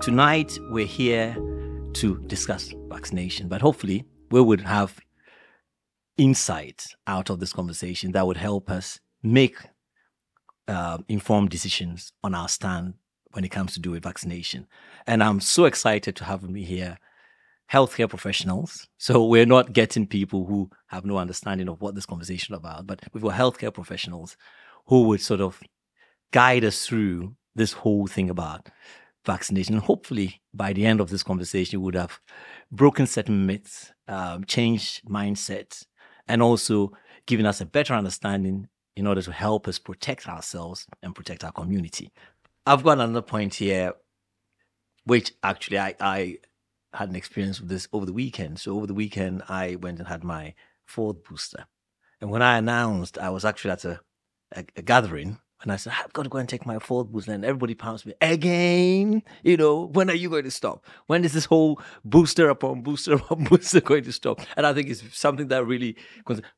Tonight, we're here to discuss vaccination, but hopefully we would have insights out of this conversation that would help us make informed decisions on our stand when it comes to do with vaccination. And I'm so excited to have me here, healthcare professionals. So we're not getting people who have no understanding of what this conversation is about, but we've got healthcare professionals who would sort of guide us through this whole thing about vaccination. And hopefully by the end of this conversation, we would have broken certain myths, changed mindsets, and also given us a better understanding in order to help us protect ourselves and protect our community. I've got another point here, which actually I had an experience with this over the weekend. So over the weekend, I went and had my fourth booster. And when I announced, I was actually at a gathering, and I said, I've got to go and take my fourth booster. And everybody pounced me, again? When are you going to stop? When is this whole booster upon booster upon booster going to stop? And I think it's something that really,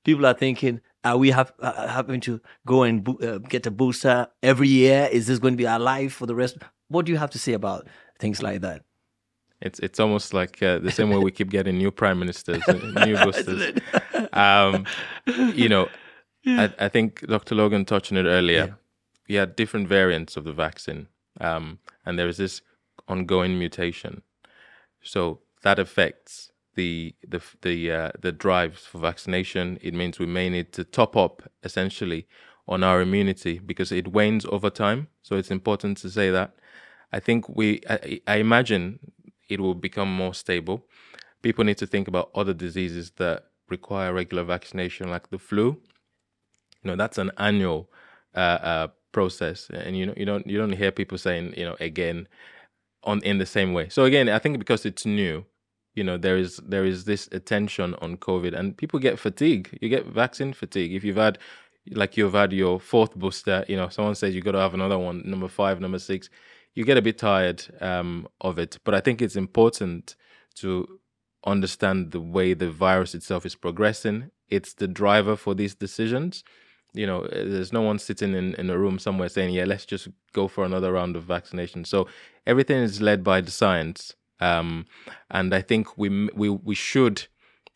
people are thinking, are we having to go and get a booster every year? Is this going to be our life for the rest? What do you have to say about things like that? It's almost like the same way we keep getting new prime ministers, new boosters. I think Dr. Logan touched on it earlier. Yeah. We had different variants of the vaccine, and there is this ongoing mutation. So that affects the drive for vaccination. It means we may need to top up essentially on our immunity because it wanes over time. So it's important to say that. I think I imagine it will become more stable. People need to think about other diseases that require regular vaccination, like the flu. That's an annual process, and you don't hear people saying again in the same way. So again, I think because it's new, there is this attention on COVID, and people get fatigue. You get vaccine fatigue if you've had your fourth booster. Someone says you got to have another one, number 5, number 6. You get a bit tired of it. But I think it's important to understand the way the virus itself is progressing. It's the driver for these decisions. There's no one sitting in a room somewhere saying, yeah, let's just go for another round of vaccination. So everything is led by the science. And I think we should,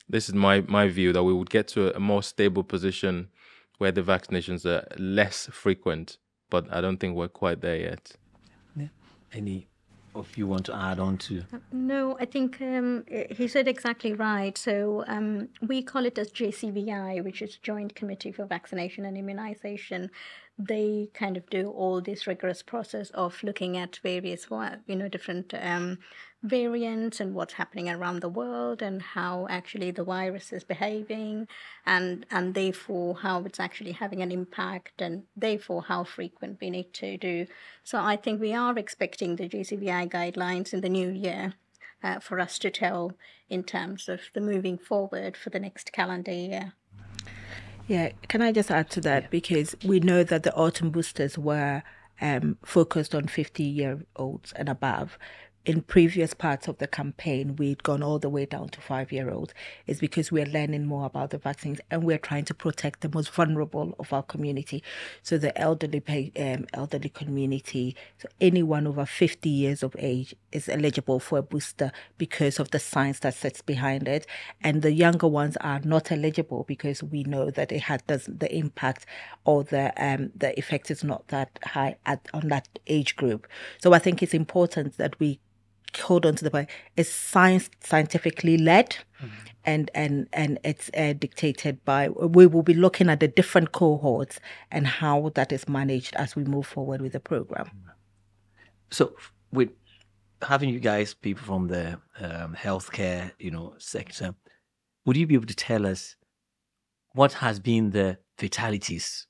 this is my view, that we would get to a more stable position where the vaccinations are less frequent. But I don't think we're quite there yet. Yeah. Any of you want to add on to? No, I think he said exactly right. So we call it as JCVI, which is Joint Committee for Vaccination and Immunization. They kind of do all this rigorous process of looking at various, different variants and what's happening around the world and how actually the virus is behaving and therefore how it's actually having an impact and therefore how frequent we need to do. So I think we are expecting the JCVI guidelines in the new year for us to tell in terms of the moving forward for the next calendar year. Yeah, can I just add to that? Yeah. Because we know that the autumn boosters were focused on 50-year-olds and above. In previous parts of the campaign, we'd gone all the way down to 5-year-olds. It's because we're learning more about the vaccines and we're trying to protect the most vulnerable of our community. So the elderly community, so anyone over 50 years of age is eligible for a booster because of the science that sits behind it. And the younger ones are not eligible because we know that it had the impact or the effect is not that high on that age group. So I think it's important that we hold on to the point. It's scientifically led, and it's dictated by. We will be looking at the different cohorts and how that is managed as we move forward with the program. So, with having you guys, people from the healthcare, sector, would you be able to tell us what has been the fatalities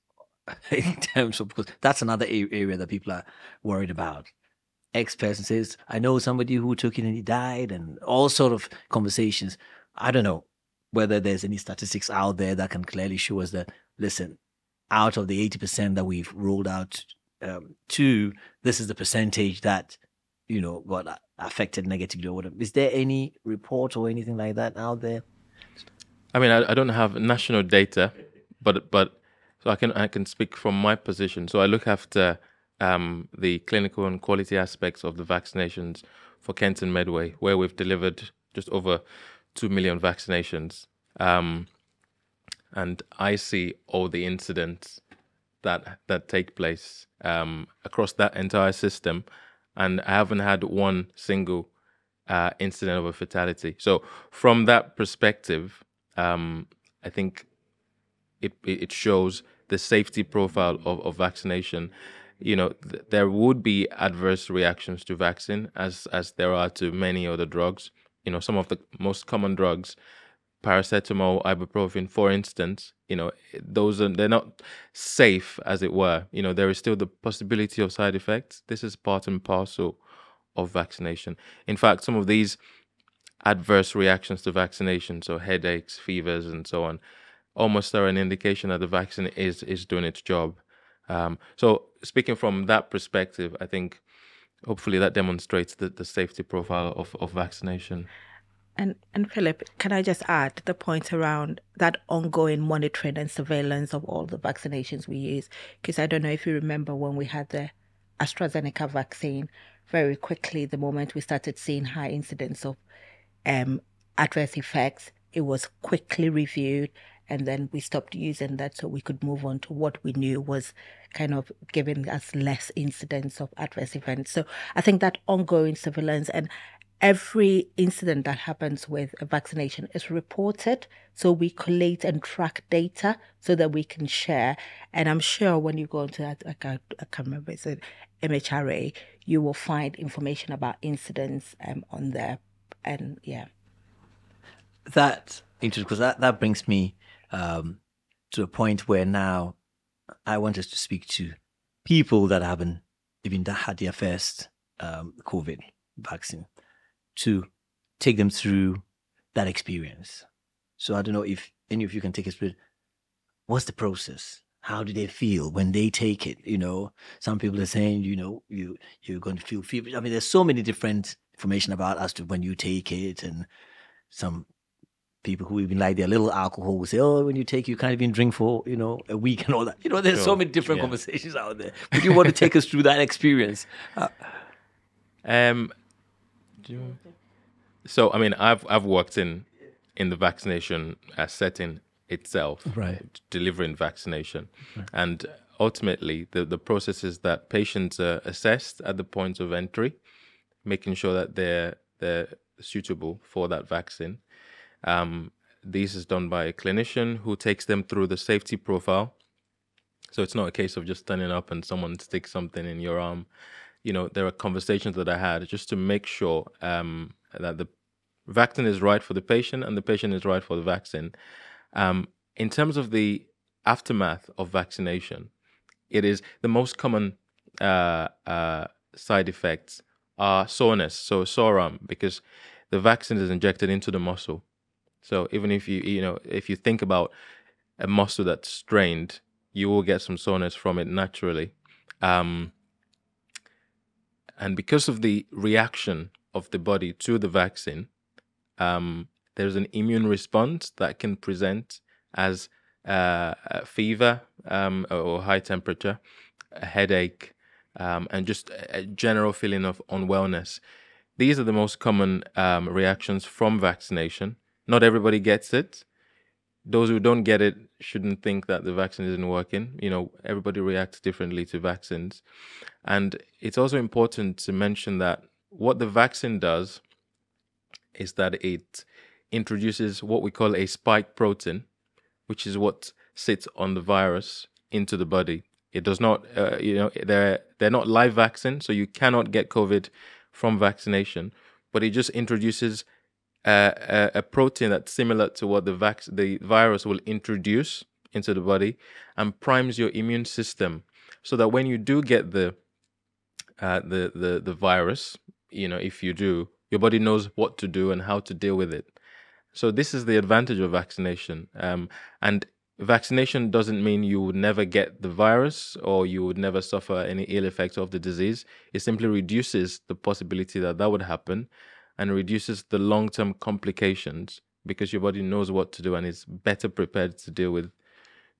in terms of, because that's another area that people are worried about. X-person says, I know somebody who took it and he died, and all sort of conversations. I don't know whether there's any statistics out there that can clearly show us that, listen, out of the 80% that we've rolled out this is the percentage that, got affected negatively or whatever. Is there any report or anything like that out there? I mean, I don't have national data, but so I can speak from my position. So I look after the clinical and quality aspects of the vaccinations for Kent and Medway, where we've delivered just over 2 million vaccinations. And I see all the incidents that take place across that entire system, and I haven't had one single incident of a fatality. So from that perspective, I think it shows the safety profile of vaccination. There would be adverse reactions to vaccine as there are to many other drugs. Some of the most common drugs, paracetamol, ibuprofen, for instance, they're not safe, as it were. There is still the possibility of side effects. This is part and parcel of vaccination. In fact, some of these adverse reactions to vaccination, so headaches, fevers, and so on, almost are an indication that the vaccine is doing its job. So speaking from that perspective, I think hopefully that demonstrates the safety profile of vaccination. And Philip, can I just add the point around that ongoing monitoring and surveillance of all the vaccinations we use? Because I don't know if you remember when we had the AstraZeneca vaccine, very quickly, the moment we started seeing high incidence of adverse effects, it was quickly reviewed, and then we stopped using that so we could move on to what we knew was kind of giving us less incidence of adverse events. So I think that ongoing surveillance, and every incident that happens with a vaccination is reported. So we collate and track data so that we can share. And I'm sure when you go into that, I can't remember, it's MHRA, you will find information about incidents on there. And yeah. That interesting, because that brings me to a point where now I want us to speak to people that haven't even had their first COVID vaccine, to take them through that experience. So I don't know if any of you can take us through, what's the process? How do they feel when they take it? Some people are saying, you're going to feel fever. I mean, there's so many different information about as to when you take it, and some people who even like their little alcohol will say, oh, when you take, you can't even drink for, a week and all that. There's so many different conversations out there. Would you want to take us through that experience? So, I mean, I've worked in the vaccination setting itself, right, delivering vaccination. Right. And ultimately, the process is that patients are assessed at the point of entry, making sure that they're suitable for that vaccine. This is done by a clinician who takes them through the safety profile. So it's not a case of just standing up and someone sticks something in your arm. There are conversations that I had just to make sure that the vaccine is right for the patient and the patient is right for the vaccine. In terms of the aftermath of vaccination, it is the most common side effects are soreness, so sore arm, because the vaccine is injected into the muscle. So even if you think about a muscle that's strained, you will get some soreness from it naturally. And because of the reaction of the body to the vaccine, there's an immune response that can present as a fever or high temperature, a headache, and just a general feeling of unwellness. These are the most common reactions from vaccination. Not everybody gets it. Those who don't get it shouldn't think that the vaccine isn't working. Everybody reacts differently to vaccines. And it's also important to mention that what the vaccine does is that it introduces what we call a spike protein, which is what sits on the virus into the body. It does not, they're not live vaccines, so you cannot get COVID from vaccination, but it just introduces a protein that's similar to what the virus will introduce into the body and primes your immune system, so that when you do get the virus, if you do, your body knows what to do and how to deal with it. So this is the advantage of vaccination. And vaccination doesn't mean you would never get the virus or you would never suffer any ill effects of the disease. It simply reduces the possibility that would happen, and reduces the long-term complications because your body knows what to do and is better prepared to deal with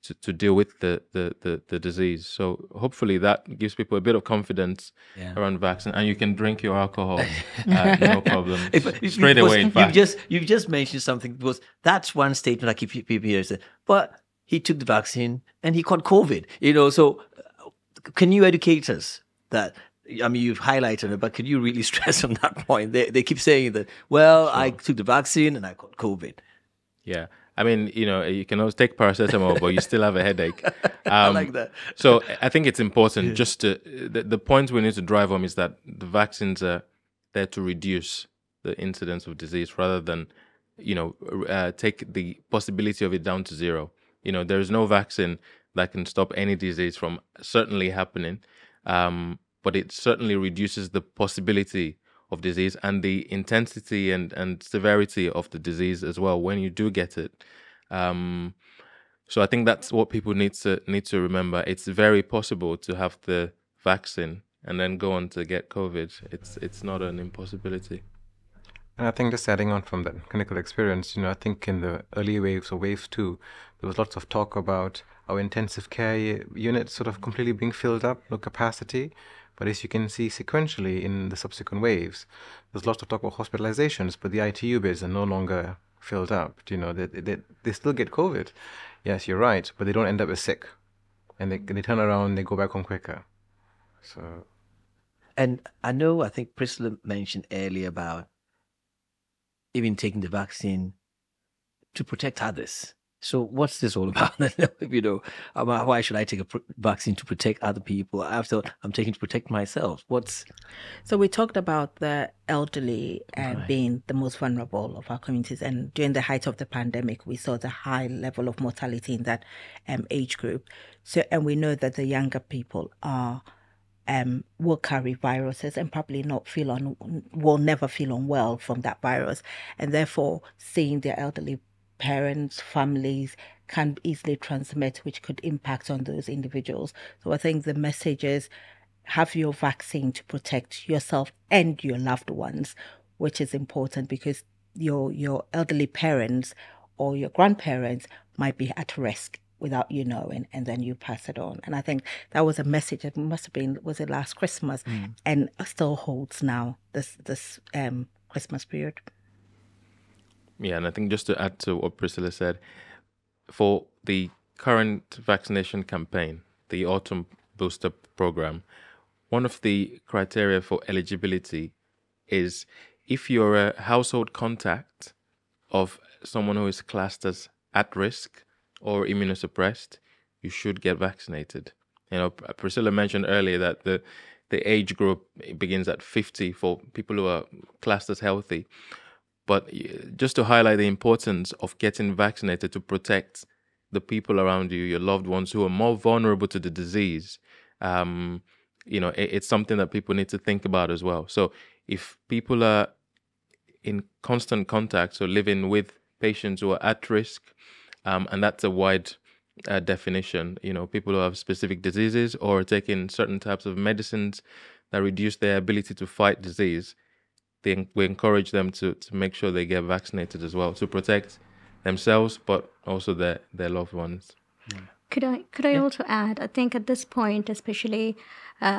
to deal with the disease. So hopefully that gives people a bit of confidence around vaccine, and you can drink your alcohol, no problem, straight away. In fact, you've just mentioned something, because that's one statement I keep people here say, but he took the vaccine and he caught COVID. So can you educate us that? I mean, you've highlighted it, but can you really stress on that point? They keep saying that, well, sure, I took the vaccine and I caught COVID. Yeah. I mean, you can always take paracetamol, but you still have a headache. I like that. So I think it's important just to, the point we need to drive home is that the vaccines are there to reduce the incidence of disease rather than, take the possibility of it down to zero. There is no vaccine that can stop any disease from certainly happening. But it certainly reduces the possibility of disease and the intensity and severity of the disease as well when you do get it. So I think that's what people need to remember. It's very possible to have the vaccine and then go on to get COVID. It's not an impossibility. And I think just adding on from that clinical experience, I think in the early waves or wave 2, there was lots of talk about our intensive care units sort of completely being filled up, no capacity. But as you can see sequentially in the subsequent waves, there's lots of talk about hospitalizations, but the ITU beds are no longer filled up. They still get COVID. Yes, you're right, but they don't end up as sick. And they turn around, they go back home quicker. So, and I think Priscilla mentioned earlier about even taking the vaccine to protect others. So what's this all about? Why should I take a vaccine to protect other people after I'm taking to protect myself? So we talked about the elderly being the most vulnerable of our communities. And during the height of the pandemic, we saw the high level of mortality in that age group. So, and we know that the younger people will carry viruses and probably will never feel unwell from that virus. And therefore, seeing their elderly parents, families can easily transmit, which could impact on those individuals. So I think the message is have your vaccine to protect yourself and your loved ones, which is important because your elderly parents or your grandparents might be at risk without you knowing, and then you pass it on. And I think that was a message that must have been, was it last Christmas, and still holds now, this Christmas period. Yeah, and I think just to add to what Priscilla said, for the current vaccination campaign, the autumn booster program, one of the criteria for eligibility is if you're a household contact of someone who is classed as at risk or immunosuppressed, you should get vaccinated. Priscilla mentioned earlier that the age group begins at 50 for people who are classed as healthy. But just to highlight the importance of getting vaccinated to protect the people around you, your loved ones who are more vulnerable to the disease, it's something that people need to think about as well. So if people are in constant contact, so living with patients who are at risk, and that's a wide definition, people who have specific diseases or taking certain types of medicines that reduce their ability to fight disease, we encourage them to make sure they get vaccinated as well to protect themselves, but also their loved ones. Could I also add, I think at this point, especially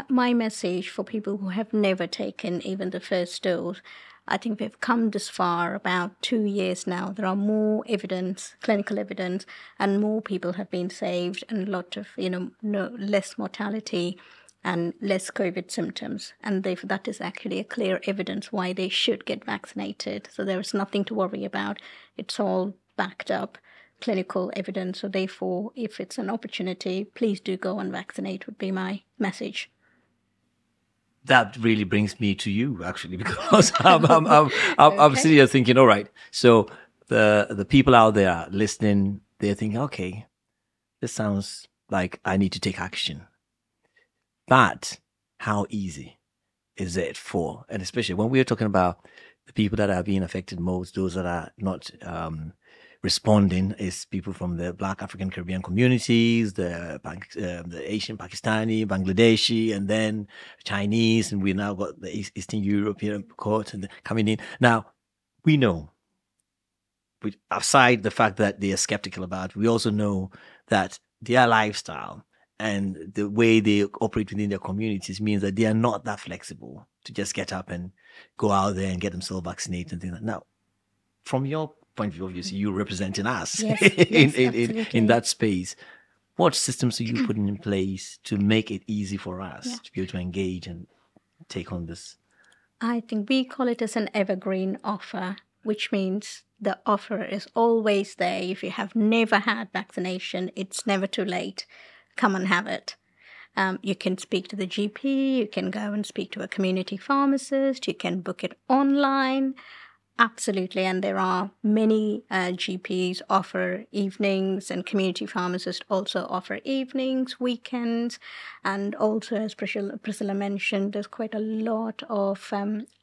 my message for people who have never taken even the first dose, I think we've come this far, about 2 years now. There are more evidence, clinical evidence, and more people have been saved, and a lot of, less mortality and less COVID symptoms. And therefore, that is actually a clear evidence why they should get vaccinated. So there is nothing to worry about. It's all backed up clinical evidence. So therefore, if it's an opportunity, please do go and vaccinate would be my message. That really brings me to you, actually, because I'm sitting here thinking, all right, so the people out there listening, they're thinking, okay, this sounds like I need to take action. But how easy is it for, and especially when we're talking about the people that are being affected most, those that are not responding, is people from the Black African Caribbean communities, the Asian, Pakistani, Bangladeshi, and then Chinese, and we now got the Eastern European cohort coming in. Now, we know, aside the fact that they are skeptical about it, we also know that their lifestyle and the way they operate within their communities means that they are not that flexible to just get up and go out there and get themselves vaccinated and things like that. Now, from your point of view, obviously, you're representing us Yes, in absolutely. that space. What systems are you putting in place to make it easy for us to be able to engage and take on this? I think we call it as an evergreen offer, which means the offer is always there. If you have never had vaccination, it's never too late. Come and have it. You can speak to the GP, you can go and speak to a community pharmacist, you can book it online. Absolutely, and there are many GPs offer evenings, and community pharmacists also offer evenings, weekends, and also, as Priscilla mentioned, there's quite a lot of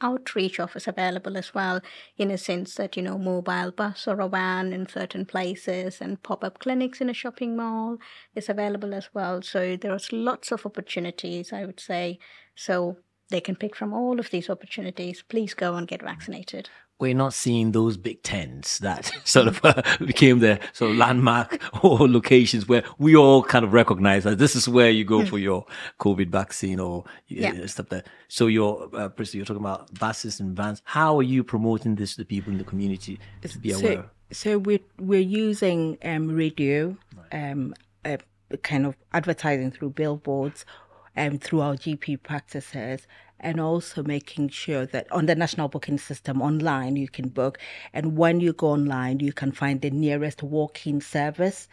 outreach offers available as well, in a sense that, mobile bus or a van in certain places and pop-up clinics in a shopping mall is available as well. So there's lots of opportunities, I would say. So they can pick from all of these opportunities. Please go and get vaccinated. We're not seeing those big tents that sort of became the sort of landmark or locations where we all kind of recognize that this is where you go for your COVID vaccine or stuff like that. So you're talking about buses and vans. How are you promoting this to the people in the community to be aware? So we're using radio, kind of advertising through billboards, through our GP practices, and also making sure that on the national booking system online you can book, and when you go online you can find the nearest walk-in service.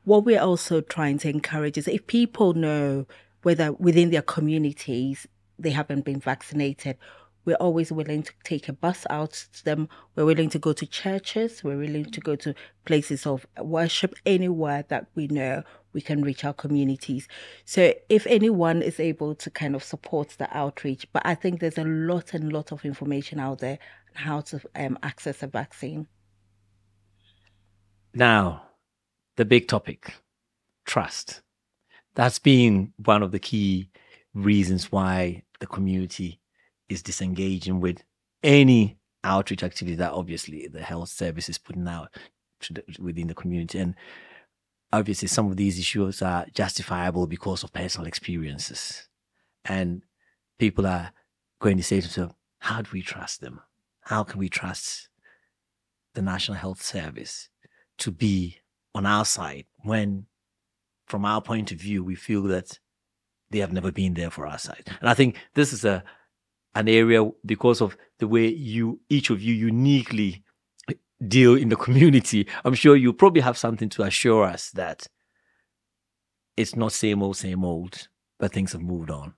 What we're also trying to encourage is if people know whether within their communities they haven't been vaccinated, we're always willing to take a bus out to them. We're willing to go to churches. We're willing to go to places of worship, anywhere that we know we can reach our communities. So if anyone is able to kind of support the outreach, but I think there's a lot of information out there on how to access a vaccine. Now, the big topic, trust. That's been one of the key reasons why the community is disengaging with any outreach activity that obviously the health service is putting out within the community. And obviously some of these issues are justifiable because of personal experiences. And people are going to say to themselves, how do we trust them? How can we trust the National Health Service to be on our side when, from our point of view, we feel that they have never been there for our side? And I think this is an area, because of the way each of you uniquely deal in the community, I'm sure you probably have something to assure us that it's not same old, but things have moved on.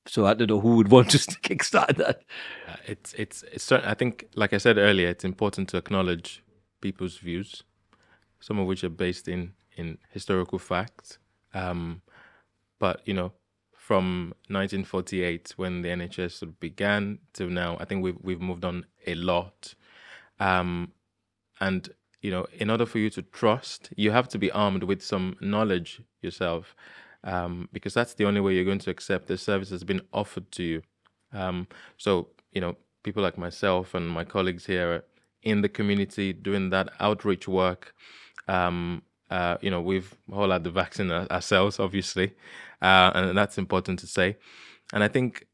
So I don't know who would want to kickstart that. It's certain. I think, like I said earlier, it's important to acknowledge people's views, some of which are based in historical facts. But from 1948, when the NHS began, to now, I think we've moved on a lot. And in order for you to trust, you have to be armed with some knowledge yourself, because that's the only way you're going to accept the service that's been offered to you. So people like myself and my colleagues here in the community doing that outreach work. We've all had the vaccine ourselves, obviously, and that's important to say. And I think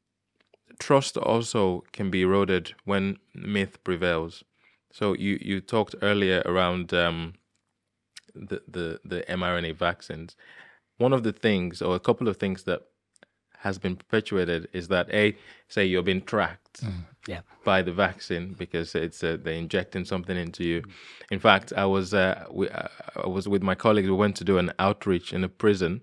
trust also can be eroded when myth prevails. So you talked earlier around the mRNA vaccines. One of the things, or a couple of things that has been perpetuated, is that say you're being tracked by the vaccine because it's they're injecting something into you. In fact, I was with my colleagues. We went to do an outreach in a prison,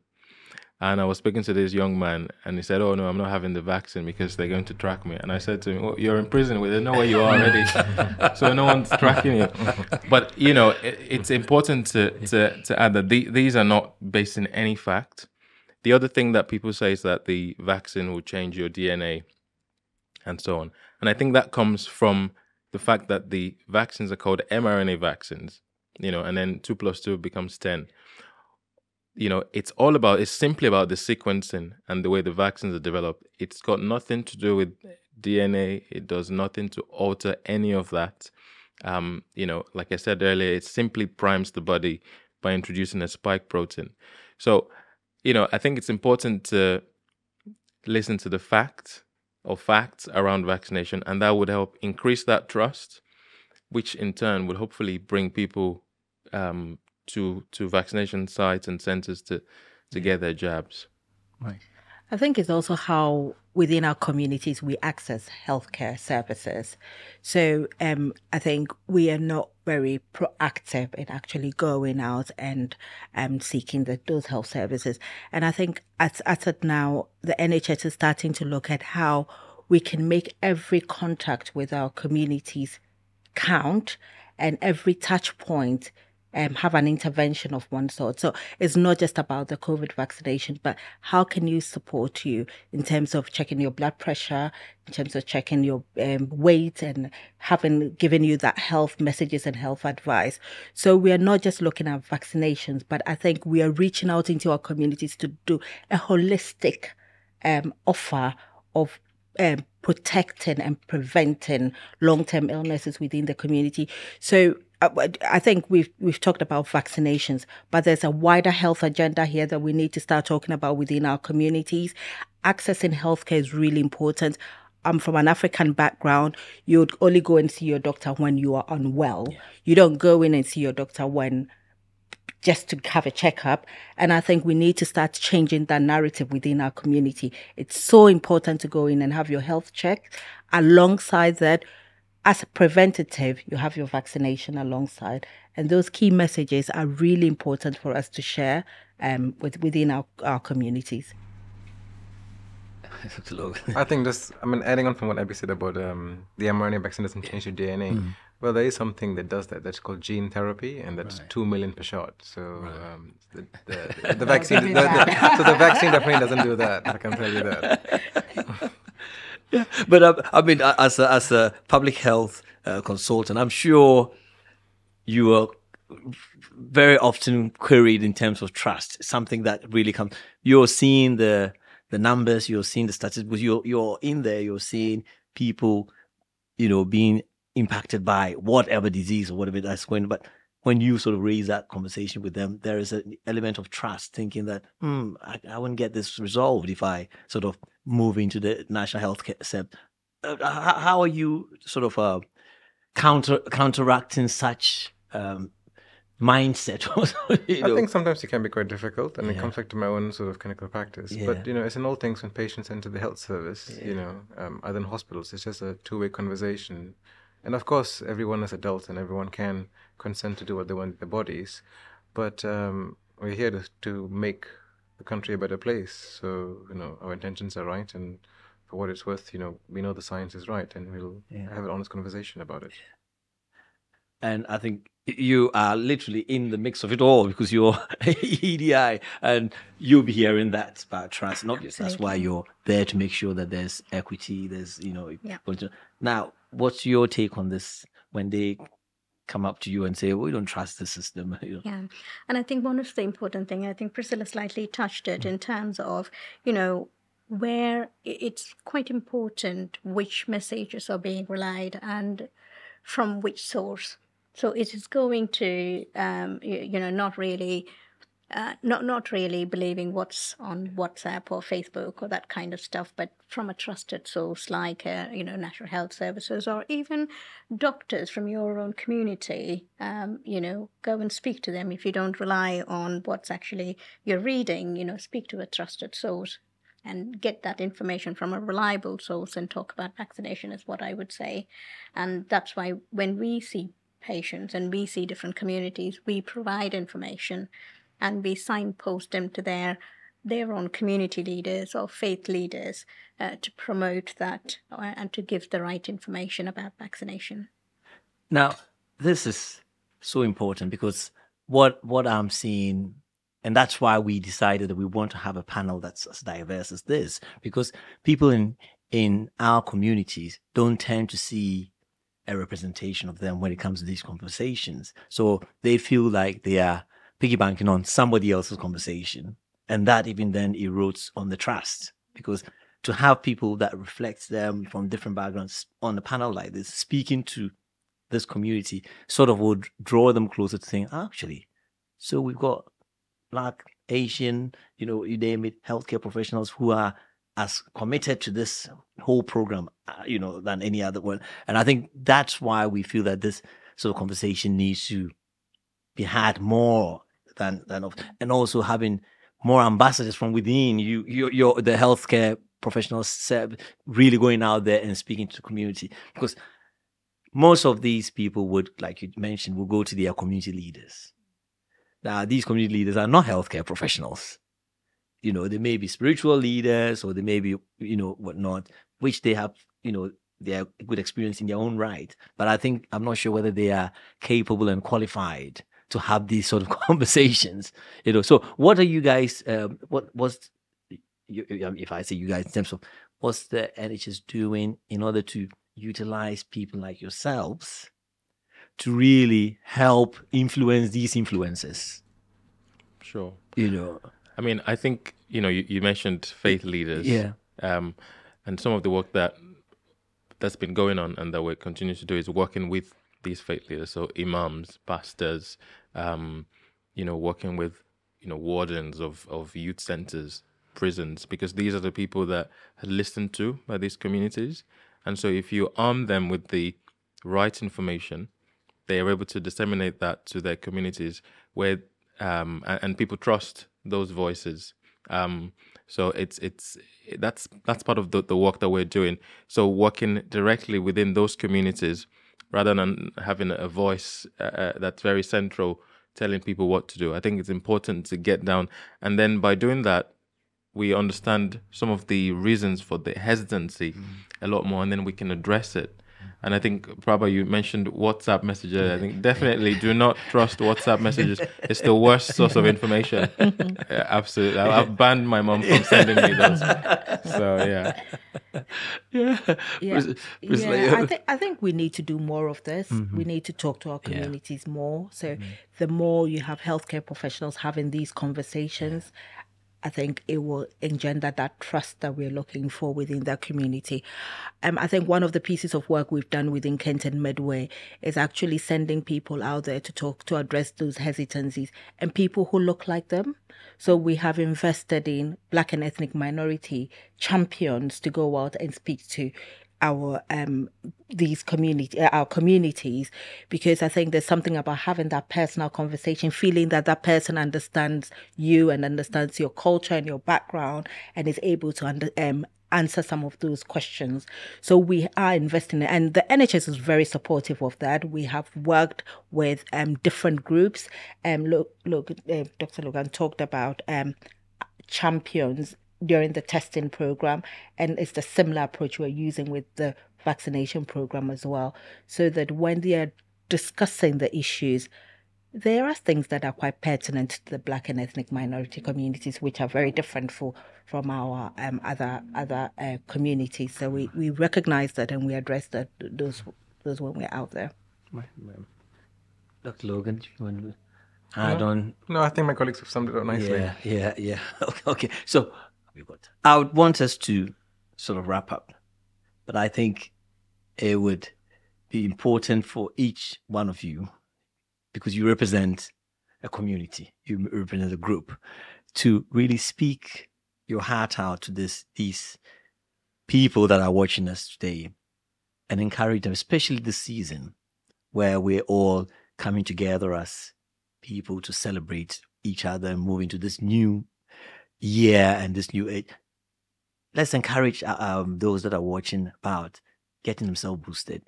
and I was speaking to this young man, and he said, "Oh no, I'm not having the vaccine because they're going to track me." And I said to him, "Oh, you're in prison. Well, they know where you are already, so no one's tracking you." But it's important to add that these are not based in any fact. The other thing that people say is that the vaccine will change your DNA and so on. And I think that comes from the fact that the vaccines are called mRNA vaccines, and then 2 + 2 becomes 10. It's simply about the sequencing and the way the vaccines are developed. It's got nothing to do with DNA. It does nothing to alter any of that. Like I said earlier, it simply primes the body by introducing a spike protein. So, I think it's important to listen to the facts around vaccination, and that would help increase that trust, which in turn would hopefully bring people to vaccination sites and centers to get their jabs. Right. I think it's also how within our communities we access healthcare services. So I think we are not very proactive in actually going out and seeking those health services. And I think as it now, the NHS is starting to look at how we can make every contact with our communities count and every touch point have an intervention of one sort. So it's not just about the COVID vaccination, but how can you support you in terms of checking your blood pressure, in terms of checking your weight and given you that health messages and health advice. So we are not just looking at vaccinations, but I think we are reaching out into our communities to do a holistic offer of protecting and preventing long-term illnesses within the community. So I think we've talked about vaccinations, but there's a wider health agenda here that we need to start talking about within our communities. Accessing healthcare is really important. I'm from an African background. You'd only go and see your doctor when you are unwell. Yeah. You don't go in and see your doctor just to have a checkup. And I think we need to start changing that narrative within our community. It's so important to go in and have your health checked. Alongside that, as a preventative, you have your vaccination alongside. And those key messages are really important for us to share within our communities. I think adding on from what Abby said about the mRNA vaccine doesn't change your DNA. Well, there is something that does that. That's called gene therapy, and that's 2 million per shot. So the vaccine, so the vaccine definitely doesn't do that. I can tell you that. Yeah, but I mean, as a public health consultant, I'm sure you are very often queried in terms of trust. Something that really comes. You're seeing the numbers, you're seeing the statistics. You're in there. You're seeing people, being impacted by whatever disease or whatever that's going. But when you sort of raise that conversation with them, there is an element of trust, thinking that I wouldn't get this resolved if I sort of move into the national health care sector. How are you sort of counteracting such mindset? I think sometimes it can be quite difficult, and it comes back to my own sort of clinical practice. Yeah. But it's in all things when patients enter the health service, other than hospitals, it's just a two-way conversation. And of course, everyone is adults and everyone can consent to do what they want with their bodies. But we're here to make the country a better place. So, our intentions are right. And for what it's worth, we know the science is right, and we'll have an honest conversation about it. And I think you are literally in the mix of it all, because you're EDI and you'll be hearing that about trust. And obviously, that's why you're there, to make sure that there's equity, there's, Now, what's your take on this when they come up to you and say, we don't trust the system? Yeah. And I think one of the important things, I think Priscilla slightly touched it in terms of, where it's quite important which messages are being relied and from which source. So it is going to, not really believing what's on WhatsApp or Facebook or that kind of stuff, but from a trusted source like, National Health Services, or even doctors from your own community. Go and speak to them. If you don't rely on what's actually you're reading, speak to a trusted source and get that information from a reliable source and talk about vaccination is what I would say. And that's why when we see patients and we see different communities, we provide information and we signpost them to their own community leaders or faith leaders to promote that and to give the right information about vaccination. Now, this is so important, because what I'm seeing, and that's why we decided that we want to have a panel that's as diverse as this, because people in our communities don't tend to see a representation of them when it comes to these conversations. So they feel like they are piggybanking on somebody else's conversation, and that even then erodes on the trust, because to have people that reflect them from different backgrounds on a panel like this speaking to this community sort of would draw them closer to saying, actually, So we've got Black, Asian, you name it, healthcare professionals who are as committed to this whole program, than any other one. And I think that's why we feel that this sort of conversation needs to be had more than of, and also having more ambassadors from within you're the healthcare professionals really going out there and speaking to the community, because most of these people would, like you mentioned, will go to their community leaders. Now, these community leaders are not healthcare professionals. They may be spiritual leaders, or they may be, whatnot, which they have, their good experience in their own right. But I'm not sure whether they are capable and qualified to have these sort of conversations. So what are you guys? If I say you guys, in terms of what's the NHS doing in order to utilize people like yourselves to really help influence these influences? Sure. I mean, I think, you mentioned faith leaders. Yeah. And some of the work that's been going on and that we continue to do is working with these faith leaders. So imams, pastors, working with, wardens of youth centers, prisons, because these are the people that are listened to by these communities. And so if you arm them with the right information, they are able to disseminate that to their communities where and people trust those voices. So that's part of the work that we're doing. So working directly within those communities rather than having a voice that's very central telling people what to do. I think it's important to get down. And then by doing that, we understand some of the reasons for the hesitancy a lot more, and then we can address it. And I think, Prabha, you mentioned WhatsApp messages. I think definitely do not trust WhatsApp messages. It's the worst source of information. Yeah, absolutely. I've banned my mom from sending me those. So, I think we need to do more of this. We need to talk to our communities more. So the more you have healthcare professionals having these conversations, I think it will engender that trust that we're looking for within that community. I think one of the pieces of work we've done within Kent and Medway is actually sending people out there to talk, to address those hesitancies, and people who look like them. So we have invested in Black and ethnic minority champions to go out and speak to our communities, because I think there's something about having that personal conversation, feeling that person understands you and understands your culture and your background and is able to answer some of those questions. So we are investing in it, and the NHS is very supportive of that. We have worked with different groups. Dr. Logan talked about champions during the testing program, and it's the similar approach we're using with the vaccination program as well, so that when they are discussing the issues, there are things that are quite pertinent to the Black and ethnic minority communities, which are very different from our other communities. So we recognize that and we address those when we're out there. Dr. Logan, do you want to add on? No, I think my colleagues have summed it up nicely. Yeah. Okay. So I would want us to sort of wrap up, but I think it would be important for each one of you, because you represent a community, you represent a group, to really speak your heart out to these people that are watching us today and encourage them, especially this season where we're all coming together as people to celebrate each other and move into this new year and this new age. Let's encourage those that are watching about getting themselves boosted.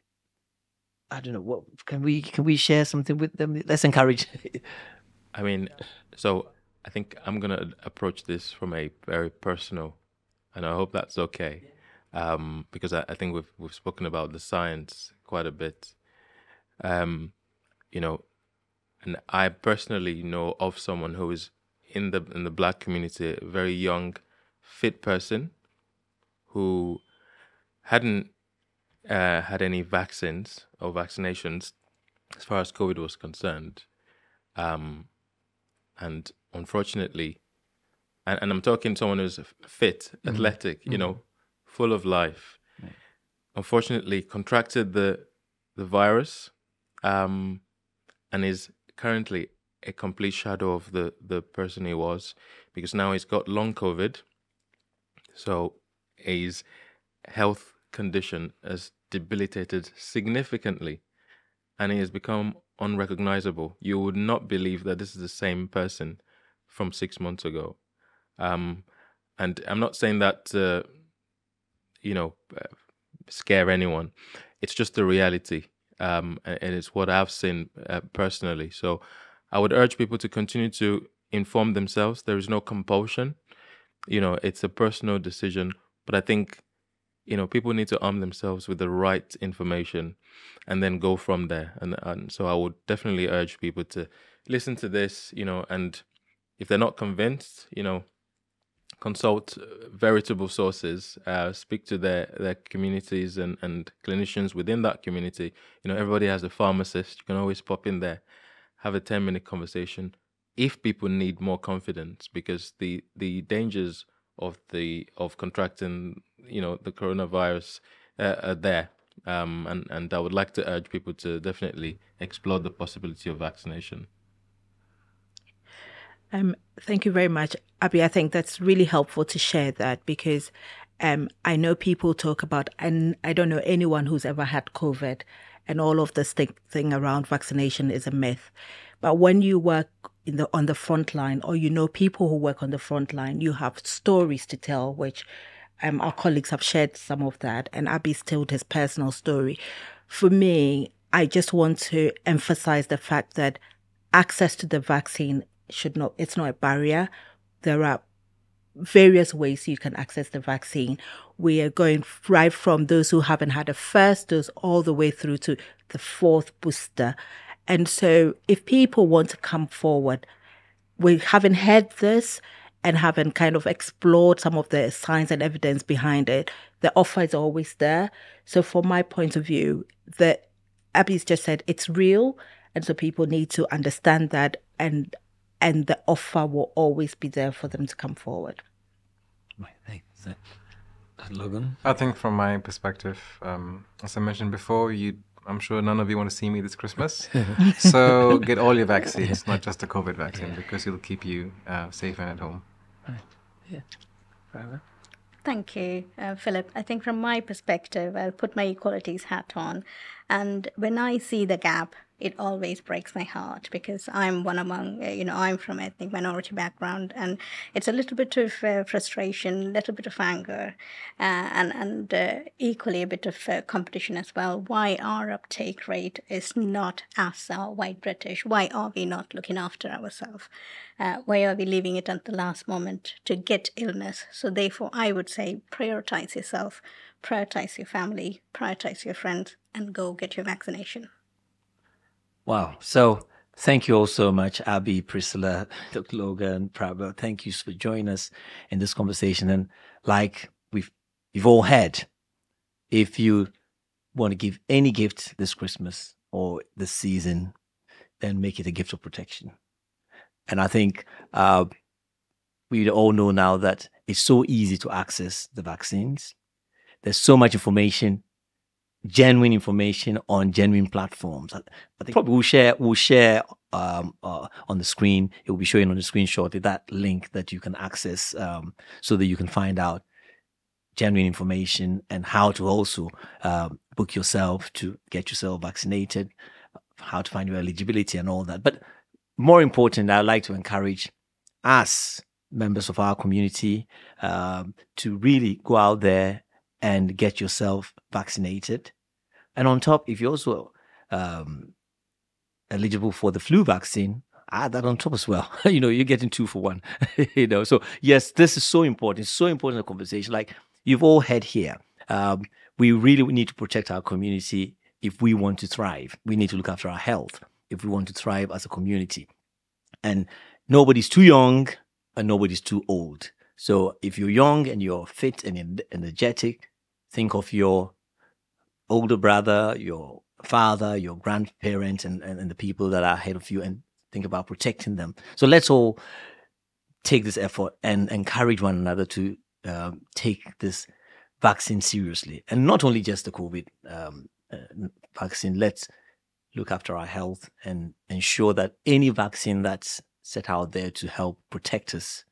I don't know, what can we share something with them? Let's encourage. I mean, so I think I'm gonna approach this from a very personal, and I hope that's okay, because I think we've spoken about the science quite a bit, and I personally know of someone who is in the Black community, a very young, fit person who hadn't had any vaccines or vaccinations as far as COVID was concerned. And unfortunately, and I'm talking someone who's fit, athletic, full of life, unfortunately contracted the virus, and is currently a complete shadow of the person he was, because now he's got long COVID. So his health condition has debilitated significantly, and he has become unrecognizable. You would not believe that this is the same person from 6 months ago. And I'm not saying that scare anyone. It's just the reality, and it's what I've seen personally. So I would urge people to continue to inform themselves. There is no compulsion. It's a personal decision. But I think, people need to arm themselves with the right information and then go from there. And so I would definitely urge people to listen to this, and if they're not convinced, consult veritable sources, speak to their communities and clinicians within that community. Everybody has a pharmacist. You can always pop in there, have a 10-minute conversation if people need more confidence, because the dangers of contracting, the coronavirus are there. And I would like to urge people to definitely explore the possibility of vaccination. Thank you very much, Abby. I think that's really helpful to share that, because I know people talk about, and I don't know anyone who's ever had COVID, and all of this thing around vaccination is a myth. But when you work on the front line, or people who work on the front line, you have stories to tell, which our colleagues have shared some of that, and Abby's told his personal story. For me, I just want to emphasize the fact that access to the vaccine it's not a barrier. There are various ways you can access the vaccine. We are going right from those who haven't had a first dose all the way through to the fourth booster. And so if people want to come forward, we haven't heard this and haven't kind of explored some of the science and evidence behind it, the offer is always there. So from my point of view, Abby's just said it's real. And so people need to understand that, and the offer will always be there for them to come forward. Thanks. Logan? I think from my perspective, as I mentioned before, I'm sure none of you want to see me this Christmas. So get all your vaccines, not just the COVID vaccine, because it'll keep you safe and at home. Yeah. Forever. Thank you, Philip. I think from my perspective, I'll put my equalities hat on. And when I see the gap, it always breaks my heart, because I'm one among, I'm from ethnic minority background, and it's a little bit of frustration, a little bit of anger, and equally a bit of competition as well. Why our uptake rate is not as our white British? Why are we not looking after ourselves? Why are we leaving it at the last moment to get illness? So therefore, I would say prioritize yourself, prioritize your family, prioritize your friends, and go get your vaccination. Wow. So thank you all so much, Abby, Priscilla, Dr. Logan, Prabha. Thank you for joining us in this conversation. And like you've all heard, if you want to give any gift this Christmas or this season, then make it a gift of protection. And I think we all know now that it's so easy to access the vaccines. There's so much information, genuine information on genuine platforms. I think probably we'll share on the screen. It will be showing on the screen shortly, that link that you can access so that you can find out genuine information and how to also book yourself to get yourself vaccinated, how to find your eligibility and all that. But more important, I'd like to encourage us, members of our community, to really go out there and get yourself vaccinated. And on top, if you're also eligible for the flu vaccine, add that on top as well. You're getting 2 for 1. So yes, this is so important. It's so important in the conversation. Like you've all heard here, we really need to protect our community if we want to thrive. We need to look after our health if we want to thrive as a community. And nobody's too young and nobody's too old. So if you're young and you're fit and energetic, think of your older brother, your father, your grandparents, and the people that are ahead of you, and think about protecting them. So let's all take this effort and encourage one another to take this vaccine seriously. And not only just the COVID vaccine, let's look after our health, and ensure that any vaccine that's set out there to help protect us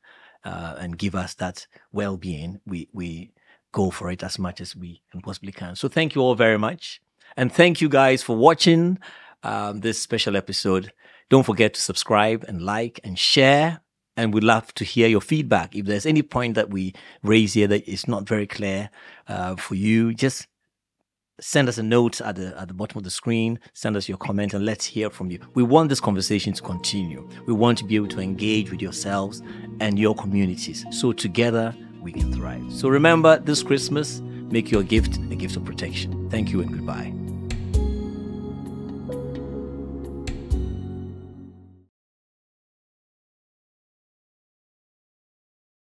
and give us that well-being, we go for it as much as we possibly can. So thank you all very much. And thank you guys for watching this special episode. Don't forget to subscribe and like and share. And we'd love to hear your feedback. If there's any point that we raise here that is not very clear for you, just send us a note at the bottom of the screen. Send us your comment and let's hear from you. We want this conversation to continue. We want to be able to engage with yourselves and your communities. So together we can thrive. So remember, this Christmas, make your gift a gift of protection. Thank you and goodbye.